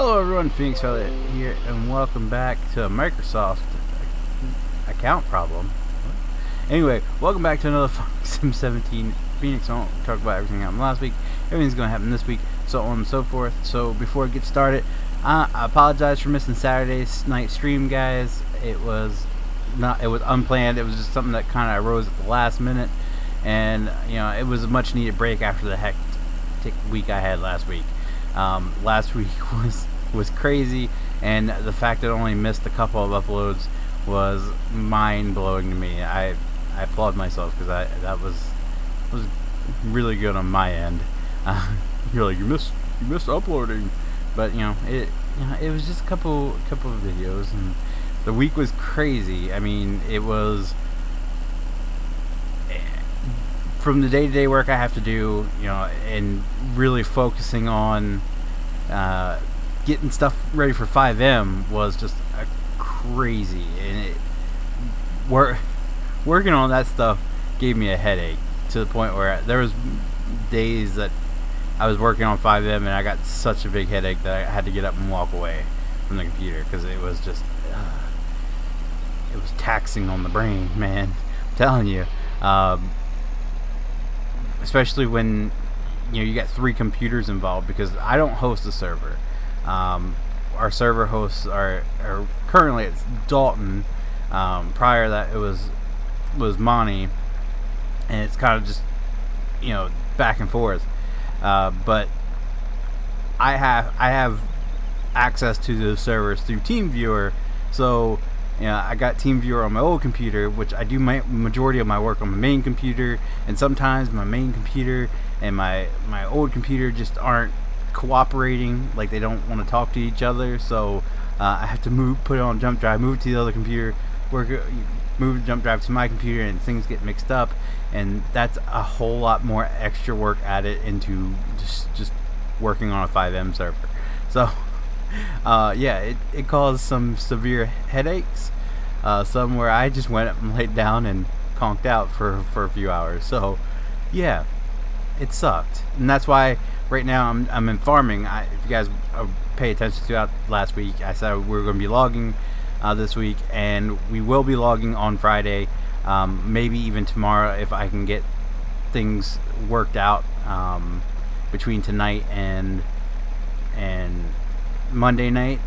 Hello everyone, Phoenix here, and welcome back to a Microsoft account problem. Anyway, welcome back to another Sim 17 Phoenix. I won't talk about everything that happened last week. Everything's going to happen this week, so on and so forth. So before I get started, I apologize for missing Saturday's night stream, guys. It was unplanned. It was just something that kind of arose at the last minute, and it was a much needed break after the hectic week I had last week. Last week was crazy, and the fact that I only missed a couple of uploads was mind-blowing to me. I applaud myself because that was really good on my end. You're like, you missed uploading, but it was just a couple of videos, and the week was crazy. I mean, it was from the day-to-day work I have to do, and really focusing on getting stuff ready for 5M was just crazy, and working on that stuff gave me a headache to the point where there was days that I was working on 5M and I got such a big headache that I had to get up and walk away from the computer because it was just it was taxing on the brain, man. I'm telling you. Especially when you got 3 computers involved, because I don't host a server. Our server hosts are currently it's Dalton. Prior to that it was Monty, and it's kind of just back and forth. But I have access to those servers through TeamViewer, so I got TeamViewer on my old computer, which I do my majority of my work on my main computer, and sometimes my main computer and my old computer just aren't cooperating. Like, they don't want to talk to each other, so I have to put it on jump drive, move it to the other computer, move the jump drive to my computer, and things get mixed up, and that's a whole lot more extra work added into just working on a 5M server. So yeah, it caused some severe headaches, some where I just went up and laid down and conked out for a few hours. So yeah, it sucked, and that's why right now I'm in farming. If you guys pay attention throughout last week, I said we were going to be logging this week, and we will be logging on Friday, maybe even tomorrow if I can get things worked out between tonight and Monday night.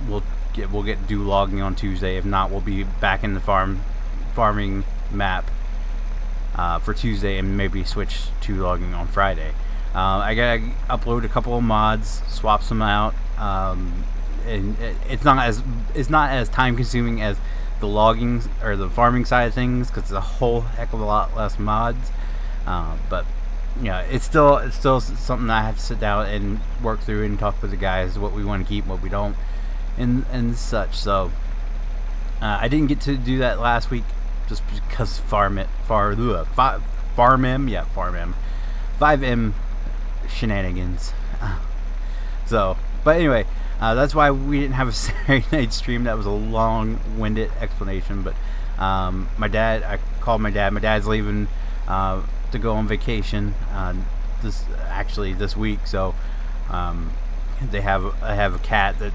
We'll do logging on Tuesday. If not, we'll be back in the farming map for Tuesday, and maybe switch to logging on Friday. I gotta upload a couple of mods, swap some out, and it's not as time consuming as the logging or the farming side of things, because it's a whole heck of a lot less mods. But it's still something I have to sit down and work through and talk with the guys what we want to keep, what we don't, and such. So I didn't get to do that last week just because 5M shenanigans. So, but anyway, that's why we didn't have a Saturday night stream. That was a long-winded explanation. But I called my dad. My dad's leaving to go on vacation this week, so I have a cat that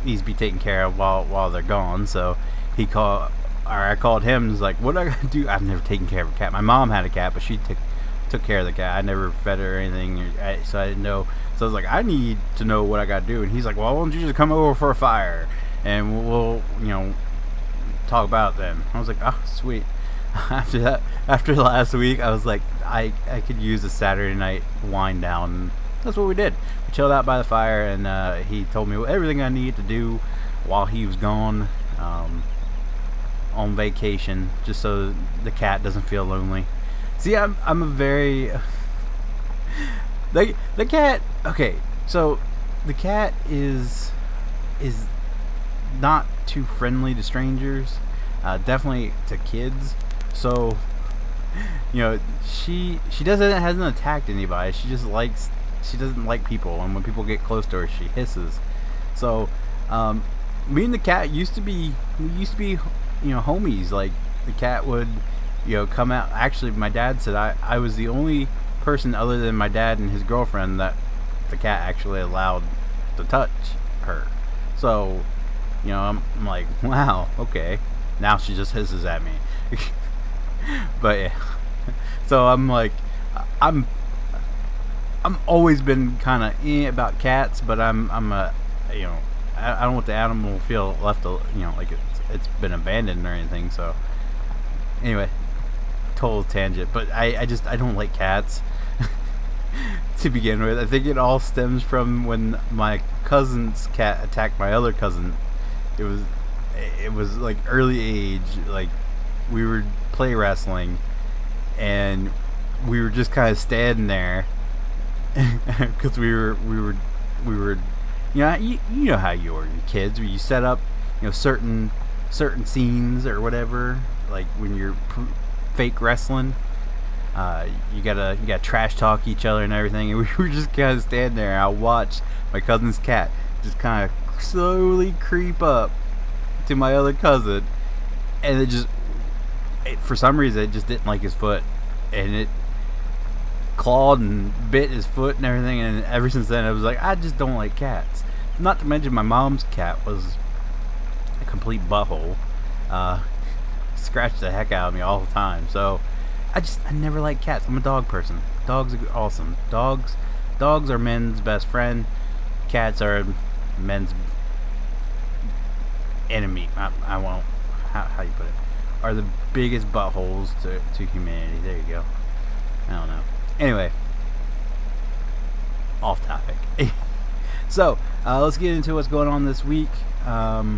needs to be taken care of while they're gone. So I called him and was like, what do I gotta do? I've never taken care of a cat. My mom had a cat, but she took care of the cat. I never fed her or anything, so I didn't know. So I was like, I need to know what I gotta do. And he's like, well, why don't you just come over for a fire and we'll talk about it then. I was like, oh, sweet. After last week, I was like, I could use a Saturday night wind down, and that's what we did. We chilled out by the fire, and he told me everything I needed to do while he was gone on vacation, just so the cat doesn't feel lonely. See, I'm a very the cat. Okay, so the cat is not too friendly to strangers, definitely to kids. So she hasn't attacked anybody. She doesn't like people, and when people get close to her, she hisses. So me and the cat used to be homies. Like, the cat would come out. Actually, my dad said I was the only person other than my dad and his girlfriend that the cat actually allowed to touch her. So, you know, I'm like, wow, okay. Now she just hisses at me. But yeah. So I'm like, I'm always been kind of about cats, but I'm a, you know, I don't want the animal to feel left, you know, like it's been abandoned or anything. So anyway, total tangent, but I don't like cats to begin with. I think it all stems from when my cousin's cat attacked my other cousin. It was like early age, like we were play wrestling and we were just kind of standing there because we were you know, you know how you are, your kids, where you set up, you know, certain scenes or whatever, like when you're fake wrestling, you gotta trash talk each other and everything, and we were just kind of standing there, and I watched my cousin's cat just kind of slowly creep up to my other cousin, and for some reason it just didn't like his foot, and it clawed and bit his foot and everything, and ever since then I was like, I just don't like cats. Not to mention my mom's cat was a complete butthole, scratched the heck out of me all the time. So I never liked cats. I'm a dog person. Dogs are awesome. Dogs are men's best friend. Cats are men's enemy. I won't, how you put it, are the biggest buttholes to humanity. There you go. I don't know. Anyway, off topic. So let's get into what's going on this week. We're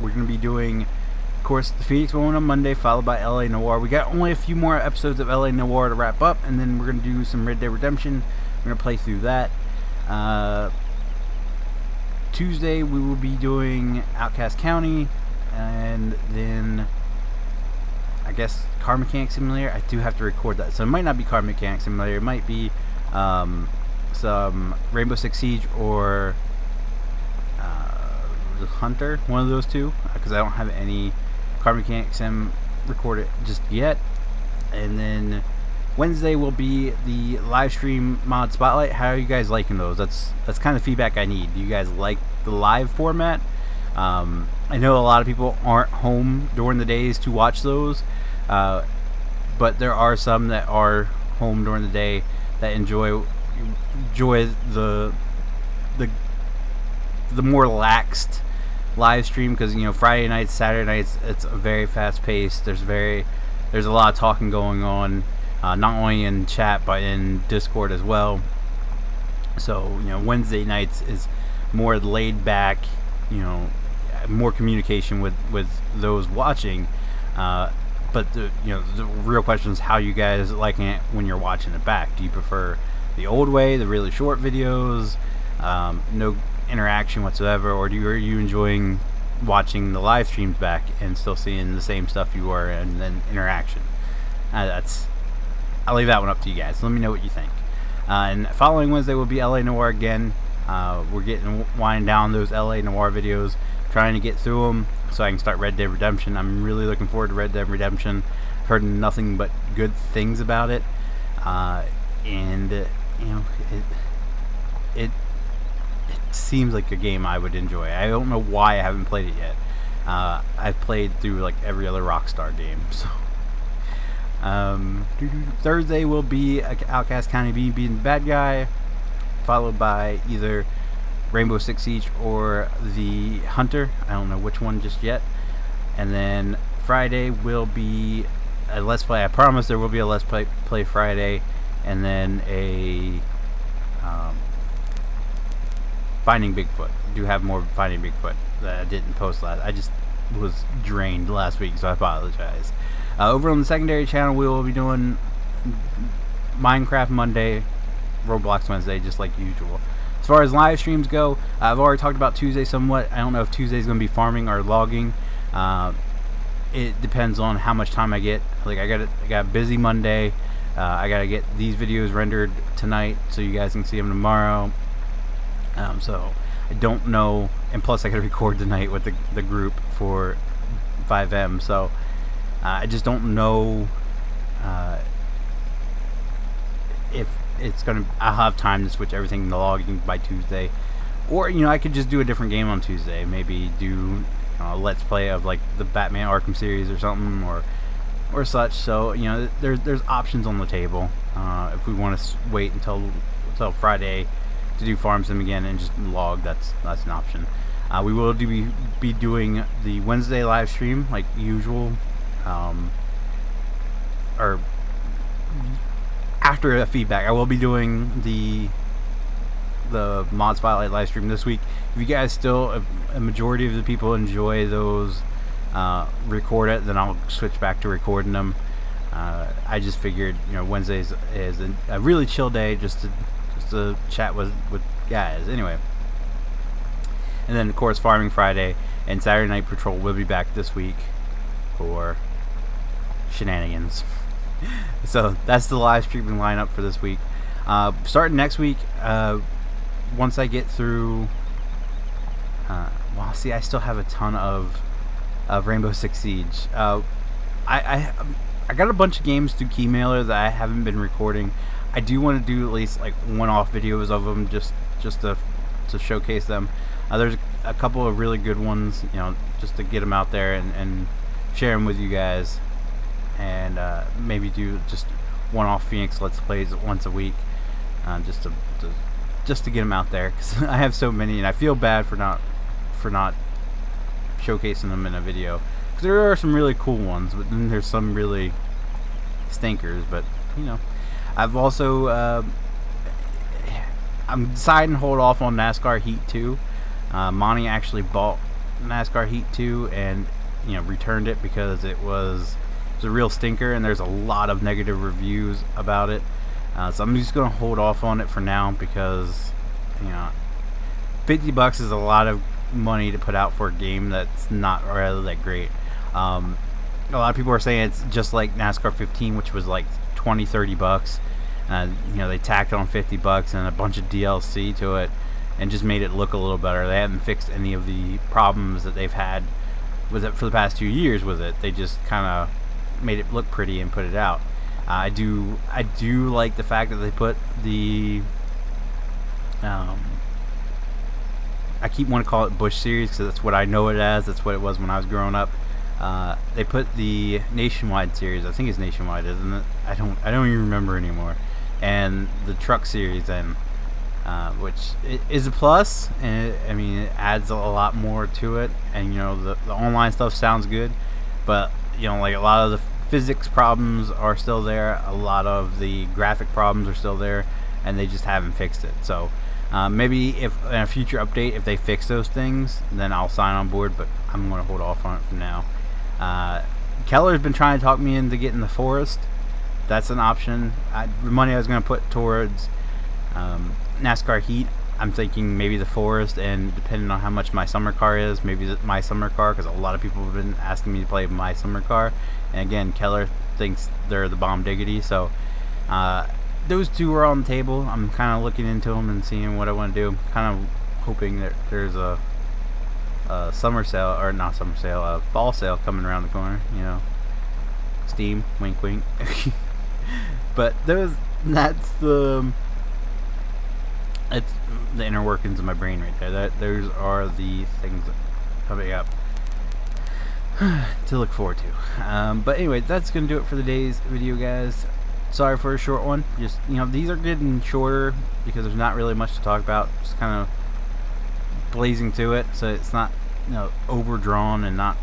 going to be doing, of course, the Feenix one on Monday, followed by LA Noire. We got only a few more episodes of LA Noire to wrap up, and then we're going to do some Red Dead Redemption. We're going to play through that. Tuesday we will be doing Outcast County, and then I guess Car Mechanic Simulator. I do have to record that, so it might not be Car Mechanic Simulator. It might be some Rainbow Six Siege or Hunter, one of those two, because I don't have any Car Mechanic Sim recorded just yet. And then Wednesday will be the live stream mod spotlight. How are you guys liking those? That's kind of feedback I need. Do you guys like the live format? I know a lot of people aren't home during the days to watch those, but there are some that are home during the day that enjoy the more laxed live stream, because, you know, Friday nights, Saturday nights, it's very fast paced. There's a lot of talking going on, not only in chat but in Discord as well. So, you know, Wednesday nights is more laid back, you know, more communication with those watching, but the real question is how you guys liking it when you're watching it back. Do you prefer the old way, the really short videos, no interaction whatsoever, or are you enjoying watching the live streams back and still seeing the same stuff you were, and then interaction? I'll leave that one up to you guys. Let me know what you think. And following Wednesday will be LA Noire again. We're winding down those LA Noire videos, trying to get through them so I can start Red Dead Redemption. I'm really looking forward to Red Dead Redemption. I've heard nothing but good things about it, and you know, it seems like a game I would enjoy. I don't know why I haven't played it yet. I've played through like every other Rockstar game. So Thursday will be Outcast County being the bad guy, followed by either Rainbow Six Siege or the Hunter. I don't know which one just yet. And then Friday will be a Let's Play. I promise there will be a Let's Play Friday, and then a Finding Bigfoot. I do have more Finding Bigfoot that I didn't post last. I just was drained last week, so I apologize. Over on the secondary channel, we will be doing Minecraft Monday, Roblox Wednesday, just like usual. As far as live streams go, I've already talked about Tuesday somewhat. I don't know if Tuesday's going to be farming or logging. It depends on how much time I get. Like I got busy Monday. I got to get these videos rendered tonight so you guys can see them tomorrow. So I don't know, and plus I got to record tonight with the group for 5M. So I just don't know if it's gonna. I'll have time to switch everything to logging by Tuesday, Or, you know, I could just do a different game on Tuesday. Maybe do a Let's Play of like the Batman Arkham series or something, or such. So, you know, there's options on the table. If we want to wait until Friday to do Farm Sim again and just log, that's an option. We will be doing the Wednesday live stream like usual, or after a feedback. I will be doing the Mod Spotlight live stream this week. If you guys still, a majority of the people enjoy those, record it, then I'll switch back to recording them. I just figured, you know, Wednesdays is a really chill day just to chat with guys. Anyway, and then of course Farming Friday and Saturday Night Patrol will be back this week for shenanigans. So that's the live streaming lineup for this week. Starting next week, once I get through, well, see, I still have a ton of Rainbow Six Siege. I got a bunch of games through Keymailer that I haven't been recording. I do want to do at least like one-off videos of them just to showcase them. There's a couple of really good ones, you know, just to get them out there and share them with you guys, and maybe do just one-off Feenix Let's Plays once a week, just to get them out there, because I have so many and I feel bad for not showcasing them in a video, because there are some really cool ones, but then there's some really stinkers. But you know, I've also I'm deciding to hold off on NASCAR Heat 2. Monty actually bought NASCAR Heat 2 and, you know, returned it because it was a real stinker, and there's a lot of negative reviews about it. So I'm just gonna hold off on it for now, because, you know, $50 is a lot of money to put out for a game that's not really that great. A lot of people are saying it's just like NASCAR 15, which was like $20-30. You know, they tacked on $50 and a bunch of DLC to it and just made it look a little better. They haven't fixed any of the problems that they've had with it for the past 2 years with it. They just kind of made it look pretty and put it out. I do like the fact that they put the I keep wanting to call it Bush series, because that's what I know it as. That's what it was when I was growing up. They put the Nationwide series. I think it's Nationwide, isn't it? I don't even remember anymore. And the Truck series, and which is a plus. And I mean, it adds a lot more to it. And you know, the online stuff sounds good, but you know, like a lot of the physics problems are still there. A lot of the graphic problems are still there, and they just haven't fixed it. So maybe if in a future update, if they fix those things, then I'll sign on board, but I'm going to hold off on it for now. Keller's been trying to talk me into getting the Forest. That's an option. The money I was going to put towards NASCAR Heat, I'm thinking maybe the Forest, and depending on how much my summer car is, maybe my summer car, because a lot of people have been asking me to play my summer car. And again, Keller thinks they're the bomb diggity. So those two are on the table. I'm kind of looking into them and seeing what I want to do. Kind of hoping that there's a summer sale, or not summer sale, a fall sale coming around the corner. You know, Steam, wink wink. But that's the inner workings of my brain right there. Those are the things coming up to look forward to. But anyway, that's gonna do it for the day's video, guys. Sorry for a short one. Just, you know, these are getting shorter because there's not really much to talk about. Just kind of blazing to it, so it's not, you know, overdrawn and not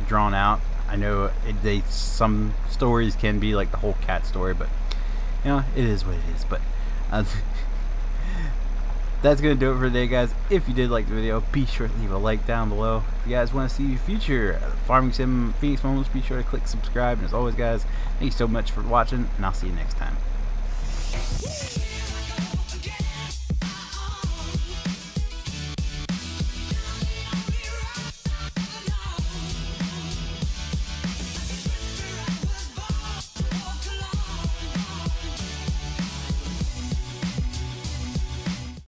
drawn out. I know some stories can be like the whole cat story, but you know, it is what it is. But that's gonna do it for today, guys. If you did like the video, be sure to leave a like down below. If you guys want to see future Farming Sim Feenix moments, be sure to click subscribe. And as always, guys, thank you so much for watching, and I'll see you next time.